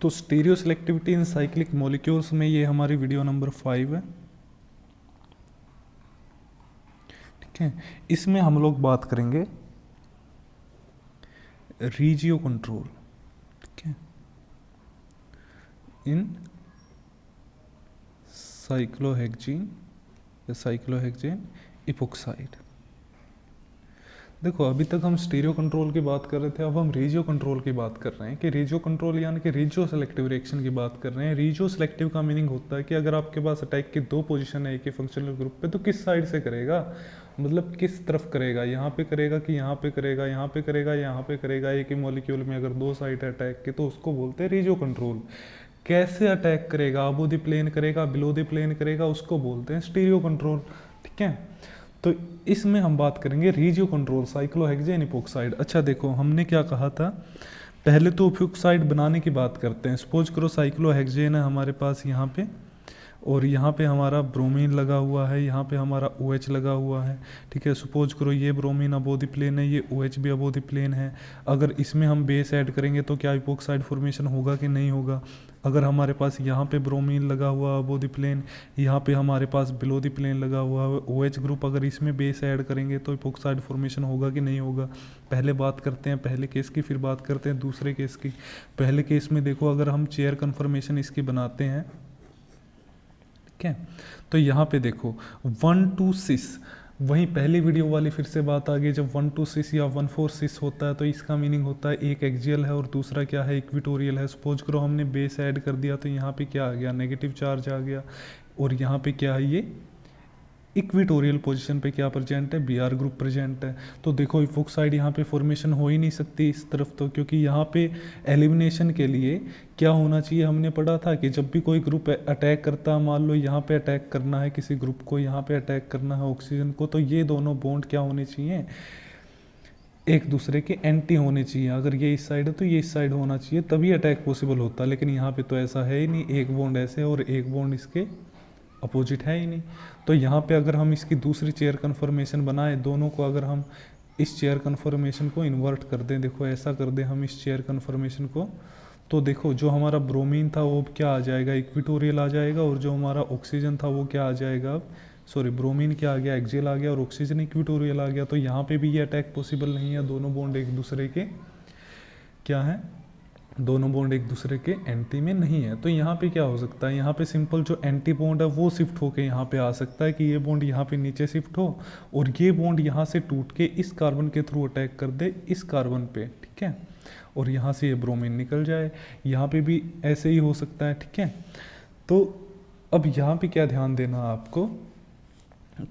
तो stereo selectivity इन cyclic molecules में ये हमारी वीडियो नंबर 5 है। ठीक है, इसमें हम लोग बात करेंगे रीजियो कंट्रोल। ठीक है, इन साइक्लोहेक्जीन या साइक्लोहेक्जेन इपोक्साइड। देखो अभी तक हम स्टीरियो कंट्रोल की बात कर रहे थे, अब हम रीजियो कंट्रोल की बात कर रहे हैं कि रीजियो कंट्रोल यानी कि रीजियो सेलेक्टिव रिएक्शन की बात कर रहे हैं। रीजियो सेलेक्टिव का मीनिंग होता है कि अगर आपके पास अटैक की 2 पोजीशन है एक ही फंक्शनल ग्रुप पे, तो किस साइड से करेगा, मतलब किस तरफ करेगा, यहाँ पे करेगा कि यहाँ पे करेगा, यहाँ पे करेगा, यहाँ पे करेगा। एक ही मॉलिक्यूल में अगर 2 साइड है अटैक के तो उसको बोलते हैं रीजियो कंट्रोल। कैसे अटैक करेगा, अबो द प्लेन करेगा, बिलो द प्लेन करेगा, उसको बोलते हैं स्टीरियो कंट्रोल। ठीक है, तो इसमें हम बात करेंगे रीजियो कंट्रोल साइक्लोहेक्सेन इपोक्साइड। अच्छा देखो हमने क्या कहा था, पहले तो इपोक्साइड बनाने की बात करते हैं। सपोज करो साइक्लोहेक्सेन है हमारे पास यहाँ पे, और यहाँ पे हमारा ब्रोमीन लगा हुआ है, यहाँ पे हमारा OH लगा हुआ है। ठीक है, सपोज करो ये ब्रोमीन अबो द प्लेन है, ये OH भी अबो द प्लेन है। अगर इसमें हम बेस ऐड करेंगे तो क्या इपोक्साइड फॉर्मेशन होगा कि नहीं होगा। अगर हमारे पास यहाँ पे ब्रोमीन लगा हुआ अबो द प्लेन, यहाँ पे हमारे पास बिलो द प्लेन लगा हुआ है OH ग्रुप, अगर इसमें बेस ऐड करेंगे तो इपोक्साइड फॉर्मेशन होगा कि नहीं होगा। पहले बात करते हैं पहले केस की, फिर बात करते हैं दूसरे केस की। पहले केस में देखो अगर हम चेयर कन्फर्मेशन इसकी बनाते हैं, ठीक है, तो यहाँ पे देखो 1 to 6, वहीं पहली वीडियो वाली फिर से बात आ गई। जब 1 to 6 या 1 4 6 होता है तो इसका मीनिंग होता है एक एक्सियल है और दूसरा क्या है, इक्विटोरियल है। सपोज करो हमने बेस ऐड कर दिया तो यहाँ पे क्या आ गया, नेगेटिव चार्ज आ गया, और यहाँ पे क्या है, ये इक्विटोरियल पोजीशन पे क्या प्रेजेंट है, Br ग्रुप प्रेजेंट है। तो देखो इपोक्साइड यहाँ पे फॉर्मेशन हो ही नहीं सकती इस तरफ, तो क्योंकि यहाँ पे एलिमिनेशन के लिए क्या होना चाहिए, हमने पढ़ा था कि जब भी कोई ग्रुप अटैक करता है, मान लो यहाँ पे अटैक करना है किसी ग्रुप को, यहाँ पे अटैक करना है ऑक्सीजन को, तो ये दोनों बॉन्ड क्या होने चाहिए, एक दूसरे के एंटी होने चाहिए। अगर ये इस साइड है तो ये इस साइड होना चाहिए, तभी अटैक पॉसिबल होता है। लेकिन यहाँ पे तो ऐसा है ही नहीं, एक बॉन्ड ऐसे और एक बॉन्ड इसके अपोजिट है ही नहीं। तो यहाँ पे अगर हम इसकी दूसरी चेयर कन्फर्मेशन बनाएं, दोनों को अगर हम इस चेयर कन्फर्मेशन को इन्वर्ट कर दें, देखो ऐसा कर दें हम इस चेयर कन्फर्मेशन को, तो देखो जो हमारा ब्रोमीन था वो क्या आ जाएगा, इक्विटोरियल आ जाएगा, और जो हमारा ऑक्सीजन था वो क्या आ जाएगा, अब सॉरी ब्रोमीन क्या आ गया, एक्सियल आ गया, और ऑक्सीजन इक्विटोरियल आ गया। तो यहाँ पे भी ये अटैक पॉसिबल नहीं है, दोनों बॉन्ड एक दूसरे के क्या है, दोनों बॉन्ड एक दूसरे के एंटी में नहीं है। तो यहाँ पे क्या हो सकता है, यहाँ पे सिंपल जो एंटी बॉन्ड है वो शिफ्ट होके यहाँ पे आ सकता है कि ये बॉन्ड यहाँ पे नीचे शिफ्ट हो और ये बॉन्ड यहाँ से टूट के इस कार्बन के थ्रू अटैक कर दे इस कार्बन पे। ठीक है, और यहाँ से ये ब्रोमीन निकल जाए। यहाँ पे भी ऐसे ही हो सकता है। ठीक है, तो अब यहाँ पे क्या ध्यान देना आपको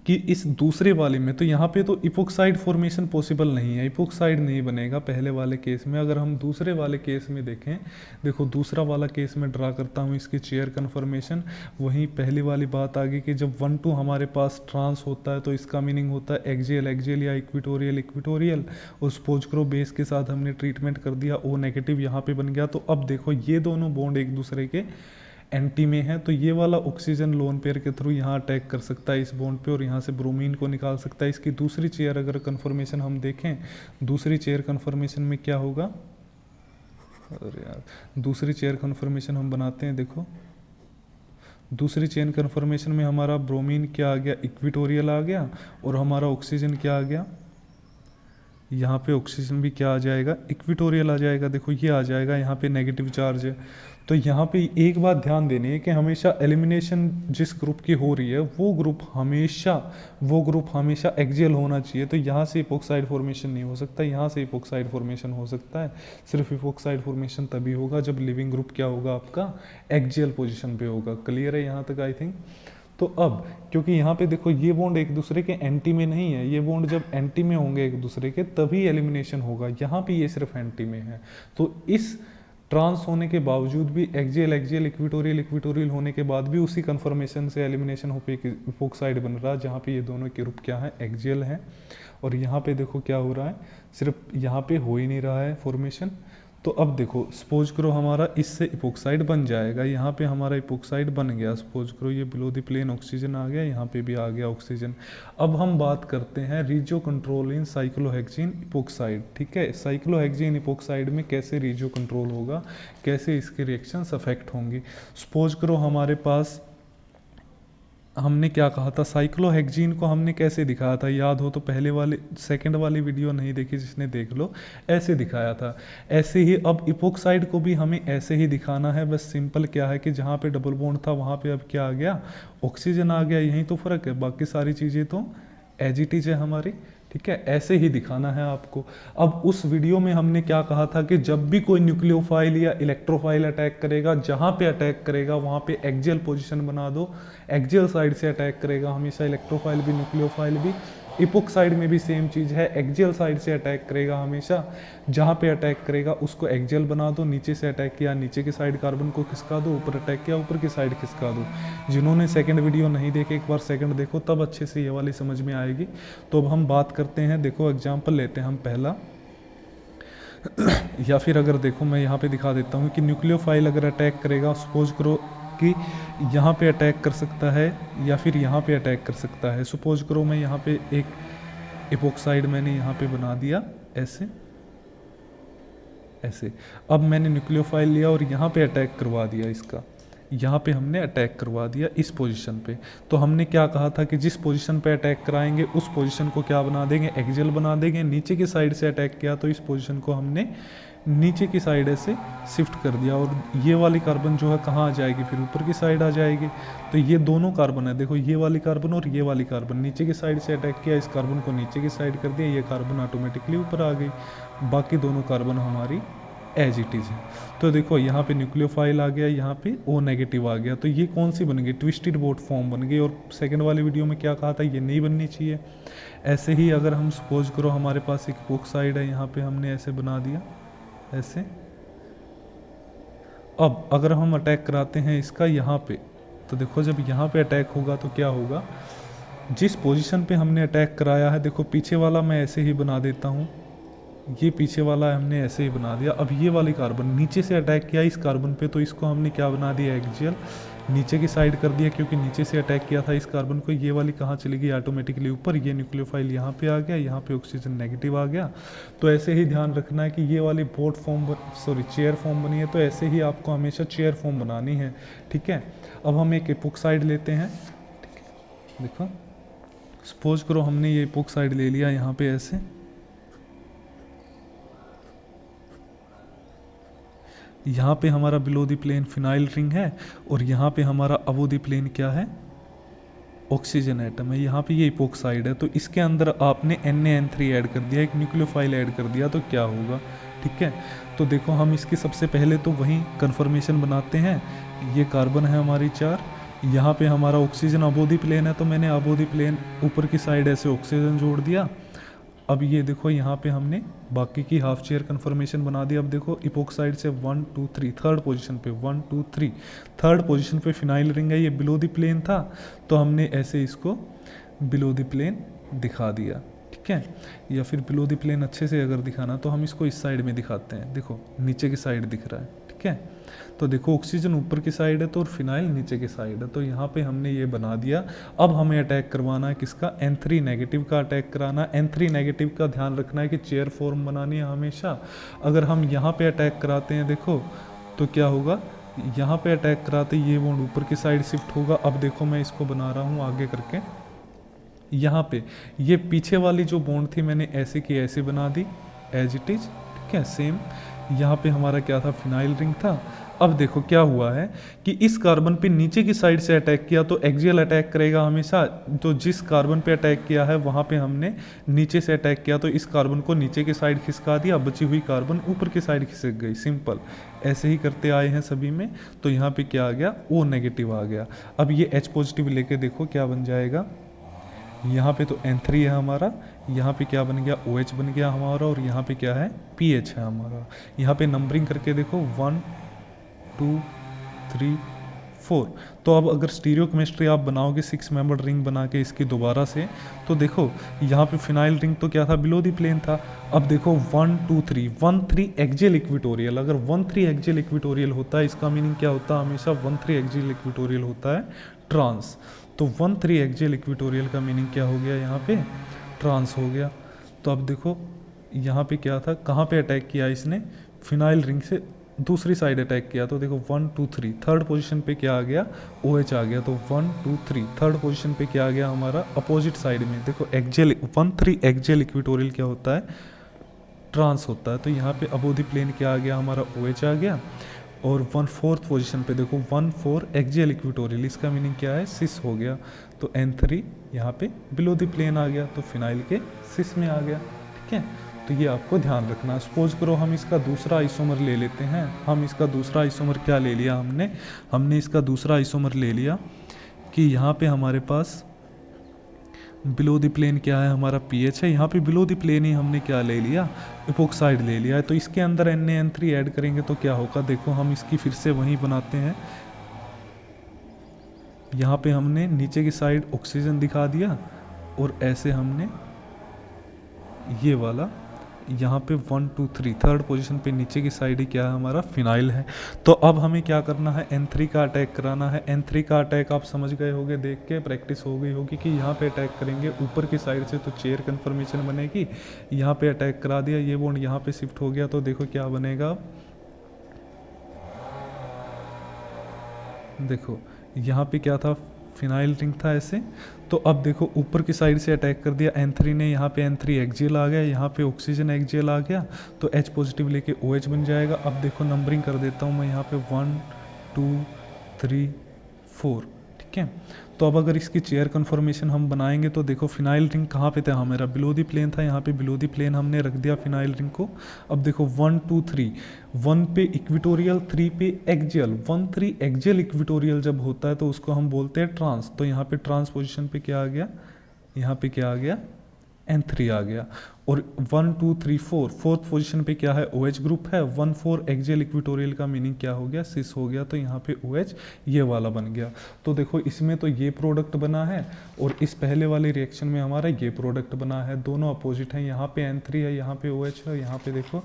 कि इस दूसरे वाले में तो यहाँ पे तो इपोक्साइड फॉर्मेशन पॉसिबल नहीं है, इपोक्साइड नहीं बनेगा पहले वाले केस में। अगर हम दूसरे वाले केस में देखें, देखो दूसरा वाला केस में ड्रा करता हूँ इसकी चेयर कन्फर्मेशन। वहीं पहली वाली बात आ गई कि जब 1 2 हमारे पास ट्रांस होता है तो इसका मीनिंग होता है एक्सियल एक्सियल या इक्विटोरियल इक्विटोरियल। और सपोज करो बेस के साथ हमने ट्रीटमेंट कर दिया, O नेगेटिव यहाँ पे बन गया। तो अब देखो ये दोनों बॉन्ड एक दूसरे के एंटी में है, तो ये वाला ऑक्सीजन लोन पेयर के थ्रू यहाँ अटैक कर सकता है इस बॉन्ड पे और यहाँ से ब्रोमीन को निकाल सकता है। इसकी दूसरी चेयर अगर कन्फर्मेशन हम देखें, दूसरी चेयर कन्फर्मेशन में क्या होगा, अरे यार दूसरी चेयर कन्फर्मेशन हम बनाते हैं। देखो दूसरी चेन कन्फर्मेशन में हमारा ब्रोमीन क्या आ गया, इक्विटोरियल आ गया, और हमारा ऑक्सीजन क्या आ गया, यहाँ पे ऑक्सीजन भी क्या आ जाएगा, इक्विटोरियल आ जाएगा। देखो ये आ जाएगा, यहाँ पे नेगेटिव चार्ज है। तो यहाँ पे एक बात ध्यान देनी है कि हमेशा एलिमिनेशन जिस ग्रुप की हो रही है वो ग्रुप हमेशा एक्सियल होना चाहिए। तो यहाँ से इपोक्साइड फॉर्मेशन नहीं हो सकता, यहाँ से इपोक्साइड फॉर्मेशन हो सकता है। सिर्फ इपोक्साइड फॉर्मेशन तभी होगा जब लिविंग ग्रुप क्या होगा, आपका एक्सियल पोजिशन पे होगा। क्लियर है यहाँ तक आई थिंक। तो अब क्योंकि यहाँ पे देखो ये बॉन्ड एक दूसरे के एंटी में नहीं है, ये बॉन्ड जब एंटी में होंगे एक दूसरे के तभी एलिमिनेशन होगा, यहाँ पे ये सिर्फ एंटी में है। तो इस ट्रांस होने के बावजूद भी, एक्सियल एक्सियल इक्विटोरियल इक्विटोरियल होने के बाद भी उसी कन्फर्मेशन से एलिमिनेशन होकर इपोक्साइड बन रहा है, जहाँ पे ये दोनों के ग्रुप क्या है, एक्सियल है। और यहाँ पे देखो क्या हो रहा है, सिर्फ यहाँ पे हो ही नहीं रहा है फॉर्मेशन। तो अब देखो सपोज करो हमारा इससे इपोक्साइड बन जाएगा, यहाँ पे हमारा इपोक्साइड बन गया, सपोज करो ये बिलो द प्लेन ऑक्सीजन आ गया, यहाँ पे भी आ गया ऑक्सीजन। अब हम बात करते हैं रीजियो कंट्रोल इन साइक्लोहेक्सीन इपोक्साइड। ठीक है, साइक्लोहेक्सीन इपोक्साइड में कैसे रीजियो कंट्रोल होगा, कैसे इसके रिएक्शंस अफेक्ट होंगी। सपोज करो हमारे पास, हमने क्या कहा था, साइक्लोहेक्सीन को हमने कैसे दिखाया था, याद हो तो पहले वाले सेकंड वाली वीडियो नहीं देखी जिसने देख लो, ऐसे दिखाया था। ऐसे ही अब इपोक्साइड को भी हमें ऐसे ही दिखाना है, बस सिंपल क्या है कि जहाँ पे डबल बॉन्ड था वहाँ पे अब क्या आ गया, ऑक्सीजन आ गया, यही तो फ़र्क है, बाकी सारी चीज़ें तो एज इट इज है हमारी। ठीक है, ऐसे ही दिखाना है आपको। अब उस वीडियो में हमने क्या कहा था कि जब भी कोई न्यूक्लियोफाइल या इलेक्ट्रोफाइल अटैक करेगा, जहाँ पे अटैक करेगा वहाँ पे एक्सियल पोजीशन बना दो, एक्सियल साइड से अटैक करेगा हमेशा, इलेक्ट्रोफाइल भी न्यूक्लियोफाइल भी। इपोक्साइड में भी सेम चीज़ है, एक्सियल साइड से अटैक करेगा हमेशा, जहाँ पे अटैक करेगा उसको एक्सियल बना दो, नीचे से अटैक किया नीचे की साइड कार्बन को खिसका दो, ऊपर अटैक किया ऊपर की साइड खिसका दो। जिन्होंने सेकंड वीडियो नहीं देखे एक बार सेकंड देखो, तब अच्छे से ये वाली समझ में आएगी। तो अब हम बात करते हैं, देखो एग्जाम्पल लेते हैं हम पहला या फिर अगर देखो मैं यहाँ पे दिखा देता हूँ कि न्यूक्लियोफाइल अगर अटैक करेगा, सपोज करो कि यहाँ पे अटैक कर सकता है या फिर यहाँ पे अटैक कर सकता है। सपोज करो मैं यहाँ पे एक इपोक्साइड मैंने यहाँ पे बना दिया ऐसे ऐसे। अब मैंने न्यूक्लियोफाइल लिया और यहाँ पे अटैक करवा दिया इसका, यहाँ पे हमने अटैक करवा दिया इस पोजीशन पे। तो हमने क्या कहा था कि जिस पोजीशन पे अटैक कराएंगे उस पोजीशन को क्या बना देंगे, एक्सियल बना देंगे। नीचे की साइड से अटैक किया तो इस पोजीशन को हमने नीचे की साइड ऐसे शिफ्ट कर दिया, और ये वाली कार्बन जो है कहाँ आ जाएगी, फिर ऊपर की साइड आ जाएगी। तो ये दोनों कार्बन है, देखो ये वाली कार्बन और ये वाली कार्बन, नीचे की साइड से अटैक किया, इस कार्बन को नीचे की साइड कर दिया, ये कार्बन ऑटोमेटिकली ऊपर आ गई, बाकी दोनों कार्बन हमारी एज इट इज़ है। तो देखो यहाँ पे न्यूक्लियोफाइल आ गया, यहाँ पे ओ नेगेटिव आ गया, तो ये कौन सी बन गई, ट्विस्टेड बोट फॉर्म बन गई। और सेकंड वाली वीडियो में क्या कहा था, ये नहीं बननी चाहिए। ऐसे ही अगर हम सपोज करो हमारे पास एक इपोक्साइड है, यहाँ पे हमने ऐसे बना दिया ऐसे। अब अगर हम अटैक कराते हैं इसका यहाँ पे, तो देखो जब यहाँ पे अटैक होगा तो क्या होगा, जिस पोजीशन पे हमने अटैक कराया है, देखो पीछे वाला मैं ऐसे ही बना देता हूँ, ये पीछे वाला हमने ऐसे ही बना दिया। अब ये वाली कार्बन नीचे से अटैक किया इस कार्बन पे, तो इसको हमने क्या बना दिया, एक्सियल, नीचे की साइड कर दिया, क्योंकि नीचे से अटैक किया था इस कार्बन को। ये वाली कहाँ चली गई, ऑटोमेटिकली ऊपर। ये न्यूक्लियोफाइल यहाँ पे आ गया, यहाँ पे ऑक्सीजन नेगेटिव आ गया। तो ऐसे ही ध्यान रखना है कि ये वाली बोट फॉर्म चेयर फॉर्म बनी है, तो ऐसे ही आपको हमेशा चेयर फॉर्म बनानी है। ठीक है, अब हम एक इपोक्साइड लेते हैं। ठीक है, देखो सपोज करो हमने ये इपोक्साइड ले लिया यहाँ पे ऐसे, यहाँ पे हमारा below the plane phenyl ring है, और यहाँ पे हमारा अबो द प्लेन क्या है, ऑक्सीजन एटम है। यहाँ पे ये इपोक्साइड है, तो इसके अंदर आपने Na(N3) ऐड कर दिया, एक न्यूक्लियोफाइल ऐड कर दिया, तो क्या होगा। ठीक है, तो देखो हम इसकी सबसे पहले तो वहीं कन्फर्मेशन बनाते हैं। ये कार्बन है हमारी 4, यहाँ पे हमारा ऑक्सीजन अबो द प्लेन है, तो मैंने अबो द प्लेन ऊपर की साइड ऐसे ऑक्सीजन जोड़ दिया। अब ये देखो यहाँ पे हमने बाकी की हाफ चेयर कन्फर्मेशन बना दी। अब देखो इपोक्साइड से 1 2 3 थर्ड पोजीशन पे 1 2 3 थर्ड पोजीशन पे फिनाइल रिंग है, ये बिलो द प्लेन था, तो हमने ऐसे इसको बिलो द प्लेन दिखा दिया। ठीक है, या फिर बिलो द प्लेन अच्छे से अगर दिखाना तो हम इसको इस साइड में दिखाते हैं, देखो नीचे की साइड दिख रहा है। ठीक है, तो देखो ऑक्सीजन ऊपर की साइड है तो और फिनाइल नीचे की साइड है, तो यहाँ पे हमने ये बना दिया। अब हमें अटैक करवाना है किसका, N3 नेगेटिव का अटैक कराना है। N3 नेगेटिव का ध्यान रखना है कि चेयर फॉर्म बनानी है हमेशा। अगर हम यहाँ पे अटैक कराते हैं देखो तो क्या होगा, यहाँ पे अटैक कराते ये बॉन्ड ऊपर की साइड शिफ्ट होगा। अब देखो मैं इसको बना रहा हूँ आगे करके, यहाँ पे ये पीछे वाली जो बॉन्ड थी मैंने ऐसे की ऐसे बना दी एज इट इज। ठीक है, सेम यहाँ पे हमारा क्या था, फिनाइल रिंग था। अब देखो क्या हुआ है कि इस कार्बन पे नीचे की साइड से अटैक किया तो एक्सियल अटैक करेगा हमेशा, तो जिस कार्बन पे अटैक किया है वहाँ पे हमने नीचे से अटैक किया, तो इस कार्बन को नीचे की साइड खिसका दिया, बची हुई कार्बन ऊपर की साइड खिसक गई। सिंपल ऐसे ही करते आए हैं सभी में। तो यहाँ पे क्या आ गया, O नेगेटिव आ गया। अब ये H पॉजिटिव लेके देखो क्या बन जाएगा, यहाँ पे तो N3 है हमारा, यहाँ पे क्या बन गया, OH बन गया हमारा, और यहाँ पे क्या है, pH है हमारा। यहाँ पे नंबरिंग करके देखो 1 2 3 4। तो अब अगर स्टीरियो केमिस्ट्री आप बनाओगे 6 मेंबर रिंग बना के इसकी दोबारा से, तो देखो यहाँ पे फिनाइल रिंग तो क्या था, बिलो द प्लेन था। अब देखो 1 2 3 1 3 एक्सियल इक्वेटोरियल, अगर 1 3 एक्सियल इक्वेटोरियल होता है इसका मीनिंग क्या होता है, हमेशा 1 3 एक्सियल इक्वेटोरियल होता है ट्रांस। तो 1 3 एक्सियल इक्वेटोरियल का मीनिंग क्या हो गया, यहाँ पे ट्रांस हो गया। तो अब देखो यहाँ पे क्या था, कहाँ पे अटैक किया इसने, फिनाइल रिंग से दूसरी साइड अटैक किया। तो देखो 1 2 3 थर्ड पोजीशन पे क्या आ गया, OH आ गया। तो 1 2 3 थर्ड पोजीशन पे क्या आ गया हमारा, अपोजिट साइड में देखो एक्सियल 1 3 एक्सियल इक्वेटोरियल क्या होता है, ट्रांस होता है। तो यहाँ पे अबोधी प्लेन क्या आ गया हमारा, OH आ गया। और 1/4 पोजीशन पे देखो 1 4 एक्सियल इक्वेटोरियल, इसका मीनिंग क्या है, सिस हो गया। तो N3 यहाँ पे बिलो द प्लेन आ गया, तो फिनाइल के सिस में आ गया। ठीक है, तो ये आपको ध्यान रखना। सपोज करो हम इसका दूसरा आइसोमर ले लेते हैं, हम इसका दूसरा आइसोमर क्या ले लिया हमने इसका दूसरा आइसोमर ले लिया कि यहाँ पे हमारे पास बिलो द प्लेन क्या है, हमारा पीएच है। यहाँ पे बिलो द प्लेन ही हमने क्या ले लिया, इपोक्साइड ले लिया है। तो इसके अंदर Na(N3) ऐड करेंगे तो क्या होगा, देखो हम इसकी फिर से वही बनाते हैं। यहाँ पे हमने नीचे की साइड ऑक्सीजन दिखा दिया और ऐसे हमने ये वाला यहाँ पे 1 2 3 थर्ड पोजीशन पे नीचे की साइड ही क्या है, हमारा फिनाइल है। तो अब हमें क्या करना है, N3 का अटैक कराना है। N3 का अटैक आप समझ गए होगे, देख के प्रैक्टिस हो गई होगी कि यहाँ पे अटैक करेंगे ऊपर की साइड से तो चेयर कन्फर्मेशन बनेगी। यहाँ पे अटैक करा दिया, ये बॉन्ड यहाँ पे शिफ्ट हो गया, तो देखो क्या बनेगा, देखो यहाँ पे क्या था, फिनाइल रिंग था ऐसे। तो अब देखो ऊपर की साइड से अटैक कर दिया N3 ने, यहाँ पे N3 एक्सियल आ गया, यहाँ पे ऑक्सीजन एक्सियल आ गया, तो H पॉजिटिव लेके OH बन जाएगा। अब देखो नंबरिंग कर देता हूँ मैं यहाँ पे 1 2 3 4। ठीक है, तो अब अगर इसकी चेयर कन्फर्मेशन हम बनाएंगे तो देखो फिनाइल रिंग कहाँ पे था, हमारा बिलो दी प्लेन था, यहाँ पे बिलो दी प्लेन हमने रख दिया फिनाइल रिंग को। अब देखो 1 2 3 1 पे इक्विटोरियल, 3 पे एक्सियल। 1 3 एक्सियल इक्विटोरियल जब होता है तो उसको हम बोलते हैं ट्रांस। तो यहाँ पे ट्रांस पोजिशन पे क्या आ गया, यहाँ पे क्या आ गया, N3 आ गया। और 1 2 3 4 फोर्थ पोजीशन पे क्या है, OH ग्रुप है। 1 4 एक्सियल इक्वेटोरियल का मीनिंग क्या हो गया, सिस हो गया। तो यहाँ पे OH ये वाला बन गया। तो देखो इसमें तो ये प्रोडक्ट बना है और इस पहले वाले रिएक्शन में हमारा ये प्रोडक्ट बना है, दोनों अपोजिट हैं। यहाँ पे N3 है, यहाँ पे OH है, यहाँ पे देखो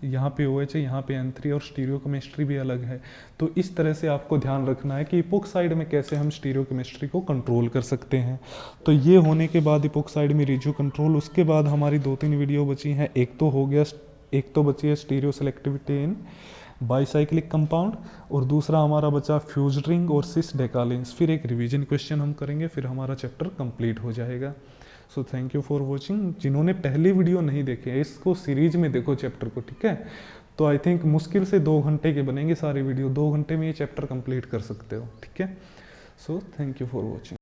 यहाँ पे OH है, यहाँ पे N3, और स्टीरियो केमिस्ट्री भी अलग है। तो इस तरह से आपको ध्यान रखना है कि इपोक्साइड में कैसे हम स्टीरियो केमिस्ट्री को कंट्रोल कर सकते हैं। तो ये होने के बाद इपोक्साइड में रेजियो कंट्रोल, उसके बाद हमारी 2-3 वीडियो बची हैं। एक तो हो गया, एक तो बची है स्टीरियो सेलेक्टिविटी इन बाईसाइक्लिक कंपाउंड, और दूसरा हमारा बचा फ्यूज्ड रिंग और सिस डेकालेंस। फिर एक रिवीजन क्वेश्चन हम करेंगे, फिर हमारा चैप्टर कंप्लीट हो जाएगा। So thank you for watching. जिन्होंने पहले वीडियो नहीं देखे इसको सीरीज में देखो चैप्टर को, ठीक है। तो आई थिंक मुश्किल से 2 घंटे के बनेंगे सारे वीडियो, 2 घंटे में ये चैप्टर कंप्लीट कर सकते हो, ठीक है। So thank you for watching.